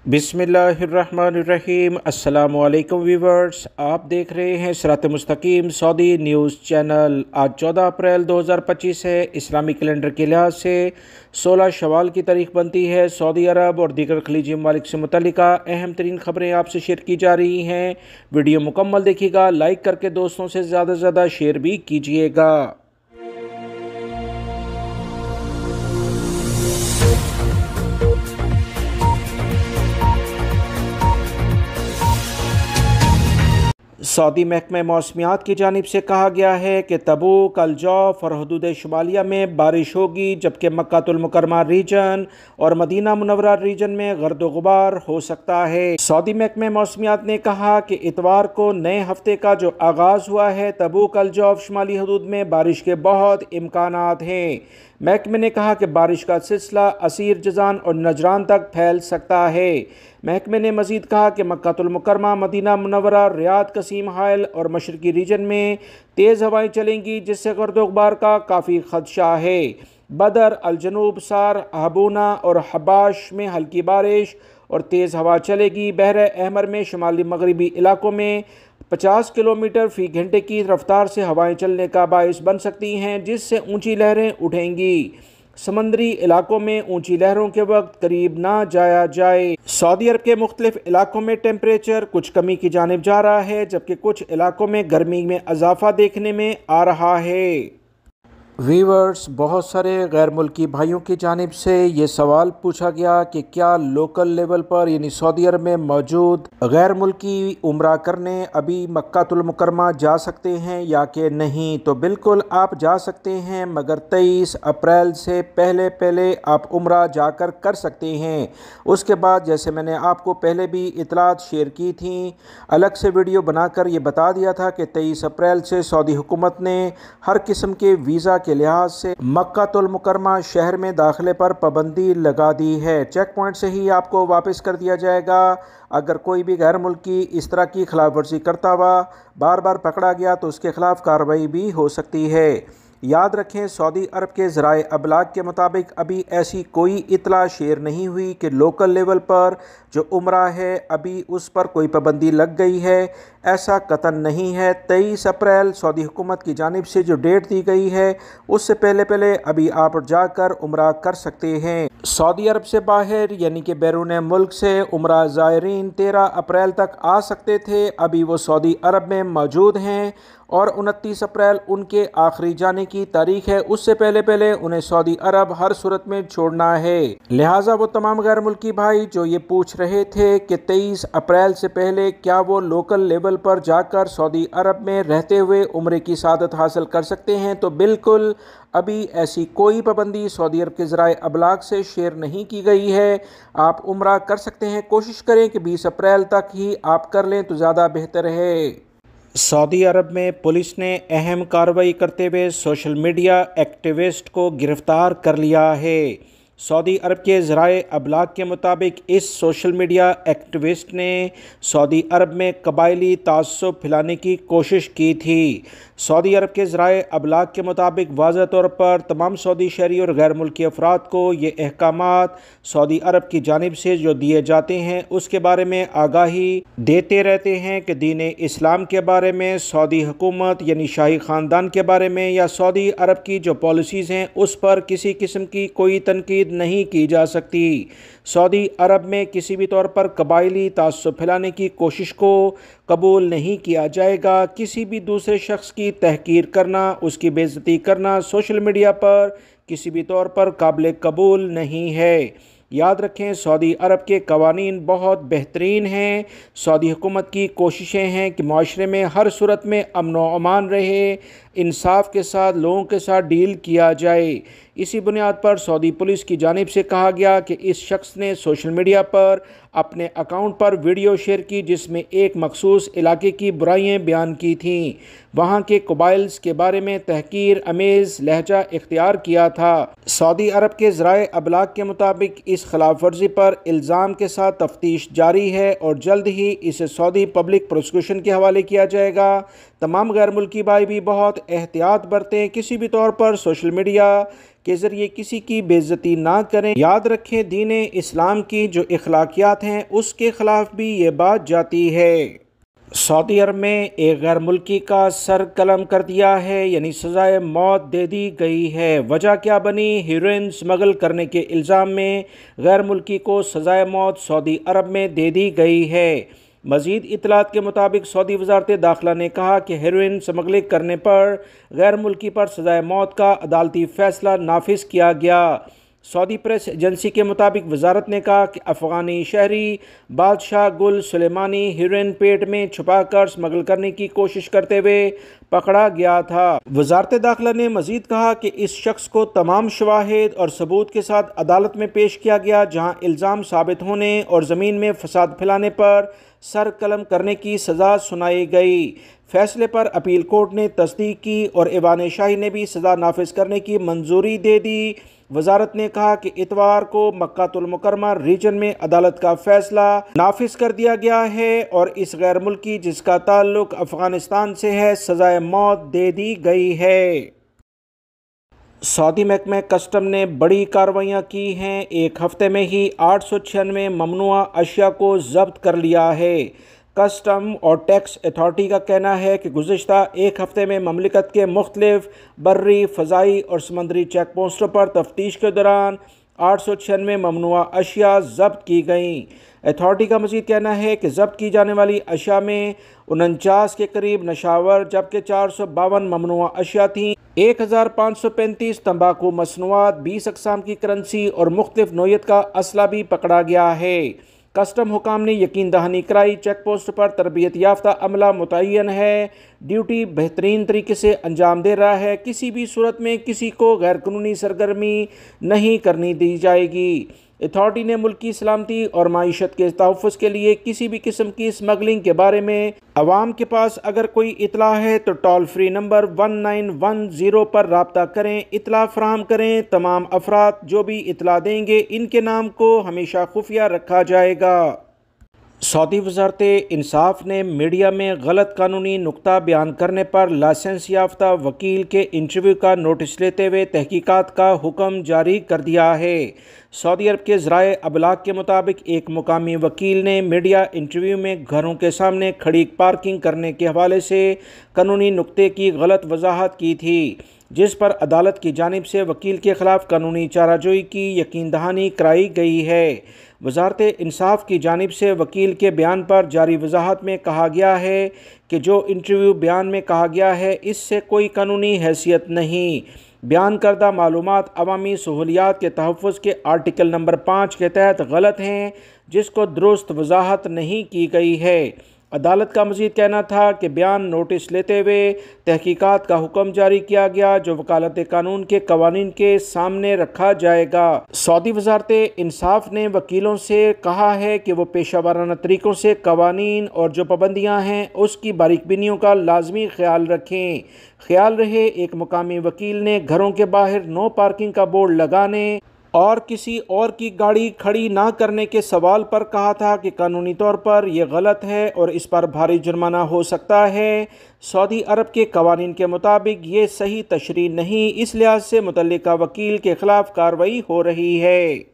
बिस्मिल्लाहिर्रहमानिर्रहीम। अस्सलामुअलैकुम व्यूवर्स, आप देख रहे हैं सिरात मुस्तकीम सऊदी न्यूज़ चैनल। आज 14 अप्रैल 2025 है। इस्लामी कैलेंडर के लिहाज से 16 शवाल की तारीख बनती है। सऊदी अरब और दीगर खलीजी ममालिक से मुतल्लिका अहम तरीन खबरें आपसे शेयर की जा रही हैं। वीडियो मुकम्मल देखिएगा, लाइक करके दोस्तों से ज़्यादा से ज़्यादा शेयर भी कीजिएगा। सऊदी महकमे मौसमियात की जानिब से कहा गया है कि तबूक, अल जौफ और हदूद शुमालिया में बारिश होगी, जबकि मक्कातुल मुकर्रमा रीजन और मदीना मुनव्वरा रीजन में गर्द व गुबार हो सकता है। सऊदी महकमे मौसमियात ने कहा कि इतवार को नए हफ्ते का जो आगाज़ हुआ है, तबूक, अल जौफ शुमाली हदूद में बारिश के बहुत इम्कानात हैं। महकमे ने कहा कि बारिश का सिलसिला असीर जजान और नजरान तक फैल सकता है। महकमे ने मजीद कहा कि मक्कातुल मुकर्रमा, मदीना मुनव्वरा, रियाद, कसीम हाइल और मशरकी रीजन में तेज़ हवाएं चलेंगी, जिससे गर्द व गुबार का काफ़ी खदशा है। बदर, अल जनूब, सार, हबूना और हबाश में हल्की बारिश और तेज़ हवा चलेगी। बहर अहमर में शुमाली मगरबी इलाकों में 50 किलोमीटर फ़ी घंटे की रफ्तार से हवाएं चलने का बायस बन सकती हैं, जिससे ऊंची लहरें उठेंगी। समंदरी इलाकों में ऊंची लहरों के वक्त करीब ना जाया जाए। सऊदी अरब के मुख्तलिफ इलाकों में टेम्परेचर कुछ कमी की जानिब जा रहा है, जबकि कुछ इलाकों में गर्मी में इजाफा देखने में आ रहा है। वीवर्स, बहुत सारे गैर मुल्की भाइयों की जानिब से ये सवाल पूछा गया कि क्या लोकल लेवल पर यानी सऊदी अरब में मौजूद गैर मुल्की उम्रा करने अभी मक्कातुल मुकर्रमा जा सकते हैं या कि नहीं। तो बिल्कुल आप जा सकते हैं, मगर 23 अप्रैल से पहले पहले आप उम्रा जाकर कर सकते हैं। उसके बाद जैसे मैंने आपको पहले भी इतलात शेयर की थी, अलग से वीडियो बनाकर ये बता दिया था कि 23 अप्रैल से सऊदी हुकूमत ने हर किस्म के वीज़ा के लिहाज से मक्कातुल मुकर्रमा शहर में दाखिले पर पाबंदी लगा दी है। चेक पॉइंट से ही आपको वापस कर दिया जाएगा। अगर कोई भी गैर मुल्की इस तरह की खिलाफ वर्जी करता हुआ बार बार पकड़ा गया तो उसके खिलाफ कार्रवाई भी हो सकती है। याद रखें, सऊदी अरब के ज़राए अबलाग के मुताबिक अभी ऐसी कोई इतला शेयर नहीं हुई कि लोकल लेवल पर जो उम्रा है अभी उस पर कोई पाबंदी लग गई है। ऐसा कतन नहीं है। 23 अप्रैल सऊदी हुकूमत की जानिब से जो डेट दी गई है, उससे पहले पहले अभी आप जाकर उम्रा कर सकते हैं। सऊदी अरब से बाहर यानी कि बैरून मुल्क से उम्रा ज़ायरीन 13 अप्रैल तक आ सकते थे। अभी वो सऊदी अरब में मौजूद हैं और 29 अप्रैल उनके आखिरी जाने की तारीख है। उससे पहले पहले उन्हें सऊदी अरब हर सूरत में छोड़ना है। लिहाजा वो तमाम गैर मुल्की भाई जो ये पूछ रहे थे कि 23 अप्रैल से पहले क्या वो लोकल लेवल पर जाकर सऊदी अरब में रहते हुए उम्रे की सआदत हासिल कर सकते हैं, तो बिल्कुल अभी ऐसी कोई पाबंदी सऊदी अरब के ज़राए अबलाग से शेयर नहीं की गई है। आप उम्रा कर सकते हैं। कोशिश करें कि 20 अप्रैल तक ही आप कर लें तो ज़्यादा बेहतर है। सऊदी अरब में पुलिस ने अहम कार्रवाई करते हुए सोशल मीडिया एक्टिविस्ट को गिरफ्तार कर लिया है। सऊदी अरब के ज़राए अबलाग के मुताबिक इस सोशल मीडिया एक्टिविस्ट ने सऊदी अरब में कबायली तासुब फैलाने की कोशिश की थी। सऊदी अरब के ज़राए अबलाग के मुताबिक वाज़ह तौर पर तमाम सऊदी शहरी और गैर मुल्की अफराद को ये अहकामात सऊदी अरब की जानिब से जो दिए जाते हैं उसके बारे में आगाही देते रहते हैं कि दीन इस्लाम के बारे में, सऊदी हुकूमत यानी शाही ख़ानदान के बारे में या सऊदी अरब की जो पॉलिसीज़ हैं उस पर किसी किस्म की कोई तनकीद नहीं की जा सकती। सऊदी अरब में किसी भी तौर पर कबायली तासुब फैलाने की कोशिश को कबूल नहीं किया जाएगा। किसी भी दूसरे शख्स की तहकीर करना, उसकी बेइज्जती करना सोशल मीडिया पर किसी भी तौर पर काबिल कबूल नहीं है। याद रखें, सऊदी अरब के कवानीन बहुत बेहतरीन हैं। सऊदी हुकूमत की कोशिशें हैं कि माशरे में हर सूरत में अमन व अमान रहे, इंसाफ के साथ लोगों के साथ डील किया जाए। इसी बुनियाद पर सऊदी पुलिस की जानिब से कहा गया कि इस शख्स ने सोशल मीडिया पर अपने अकाउंट पर वीडियो शेयर की जिसमें एक मखसूस इलाके की बुराइयां बयान की थीं, वहाँ के कबाइल्स के बारे में तहकीर अमेज़ लहजा इख्तियार किया था। सऊदी अरब के ज़राए अबलाग के मुताबिक इस खिलाफ वर्जी पर इल्ज़ाम के साथ तफ्तीश जारी है और जल्द ही इसे सऊदी पब्लिक प्रोसिक्यूशन के हवाले किया जाएगा। तमाम गैर मुल्की भाई भी बहुत एहतियात बरतें। किसी भी तौर पर सोशल मीडिया के ज़रिए किसी की बेइज्जती ना करें। याद रखें, दीन इस्लाम की जो अखलाकियात हैं उसके ख़िलाफ़ भी ये बात जाती है। सऊदी अरब में एक गैर मुल्की का सर कलम कर दिया है, यानी सज़ाए मौत दे दी गई है। वजह क्या बनी? हेरोइन स्मगल करने के इल्ज़ाम में गैर मुल्की को सज़ाए मौत सऊदी अरब में दे दी गई है। मज़ीद इतलात के मुताबिक सऊदी वज़ारत दाखिला ने कहा कि हेरोइन स्मगलिंग करने पर गैर मुल्की पर सज़ाए मौत का अदालती फ़ैसला नाफिज किया गया। सऊदी प्रेस एजेंसी के मुताबिक वजारत ने कहा कि अफ़गानी शहरी बादशाह गुल सुलेमानी हेरोइन पेट में छुपाकर स्मगल करने की कोशिश करते हुए पकड़ा गया था। वजारत दाखिला ने मजीद कहा कि इस शख्स को तमाम शवाहिद और सबूत के साथ अदालत में पेश किया गया, जहाँ इल्ज़ाम साबित होने और ज़मीन में फसाद फैलाने पर सर कलम करने की सज़ा सुनाई गई। फैसले पर अपील कोर्ट ने तस्दीक की और ऐवान शाही ने भी सज़ा नाफिज करने की मंजूरी दे दी। वजारत ने कहा कि इतवार को मक्कातुल मुकरमा रीजन में अदालत का फैसला नाफिज कर दिया गया है और इस गैर मुल्की जिसका ताल्लुक अफगानिस्तान से है सज़ाए मौत दे दी गई है। सऊदी महकमा कस्टम ने बड़ी कार्रवाइयाँ की हैं। एक हफ्ते में ही 896 ममनुआ अशिया को जब्त कर लिया है। कस्टम और टैक्स अथॉरिटी का कहना है कि गुज़िश्ता एक हफ़्ते में ममलिकत के मुख्तलिफ बर्री, फ़ज़ाई और समंदरी चेक पोस्टों पर तफ्तीश के दौरान 896 ममनुआ अशिया ज़ब्त की गईं। अथॉरिटी का मज़ीद कहना है कि ज़ब्त की जाने वाली अशिया में 49 के करीब नशावर जबकि 452 ममनुआ अशिया थीं। 1535 तंबाकू मसनूआत, 20 अक़साम की करेंसी और मुख्तलिफ नोयत का असला भी पकड़ा गया है। कस्टम हुकाम ने यकीन दहानी कराई, चेक पोस्ट पर तरबियत याफ्ता अमला मुतय्यन है, ड्यूटी बेहतरीन तरीके से अंजाम दे रहा है, किसी भी सूरत में किसी को गैर कानूनी सरगर्मी नहीं करनी दी जाएगी। अथॉरिटी ने मुल्क की सलामती और माईशत के तहफ़्फ़ुज़ के लिए किसी भी किस्म की स्मगलिंग के बारे में अवाम के पास अगर कोई इतला है तो टोल फ्री नंबर 1910 पर रब्ता करें, इतला फराहम करें। तमाम अफराद जो भी इतला देंगे इनके नाम को हमेशा खुफिया रखा जाएगा। सऊदी वज़ारत इंसाफ ने मीडिया में गलत कानूनी नुक्ता बयान करने पर लाइसेंस याफ्ता वकील के इंटरव्यू का नोटिस लेते हुए तहकीकात का हुक्म जारी कर दिया है। सऊदी अरब के ज़राए अबलाग के मुताबिक एक मुकामी वकील ने मीडिया इंटरव्यू में घरों के सामने खड़ी पार्किंग करने के हवाले से कानूनी नुक्ते की गलत वजाहत की थी, जिस पर अदालत की जानिब से वकील के ख़िलाफ़ कानूनी चाराजोई की यकीन दहानी कराई गई है। वज़ारत इंसाफ की जानिब से वकील के बयान पर जारी वजाहत में कहा गया है कि जो इंटरव्यू बयान में कहा गया है इससे कोई कानूनी हैसियत नहीं। बयान करदा मालूमात अवामी सहूलियात के तहफ़्फ़ुज़ के आर्टिकल नंबर 5 के तहत गलत हैं, जिसको दुरुस्त वजाहत नहीं की गई है। अदालत का मज़ीद कहना था कि बयान नोटिस लेते हुए तहकीकात का हुक्म जारी किया गया, जो वकालत कानून के कवानीन के सामने रखा जाएगा। सऊदी वज़ारत इंसाफ ने वकीलों से कहा है कि वो पेशा वाराना तरीक़ों से कवानीन और जो पाबंदियाँ हैं उसकी बारीकबीनियों का लाजमी ख्याल रखें। ख्याल रहे, एक मुकामी वकील ने घरों के बाहर नो पार्किंग का बोर्ड लगाने और किसी और की गाड़ी खड़ी ना करने के सवाल पर कहा था कि कानूनी तौर पर यह गलत है और इस पर भारी जुर्माना हो सकता है। सऊदी अरब के कवानीन के मुताबिक ये सही तशरीह नहीं, इस लिहाज से मुतल्लिका वकील के ख़िलाफ़ कार्रवाई हो रही है।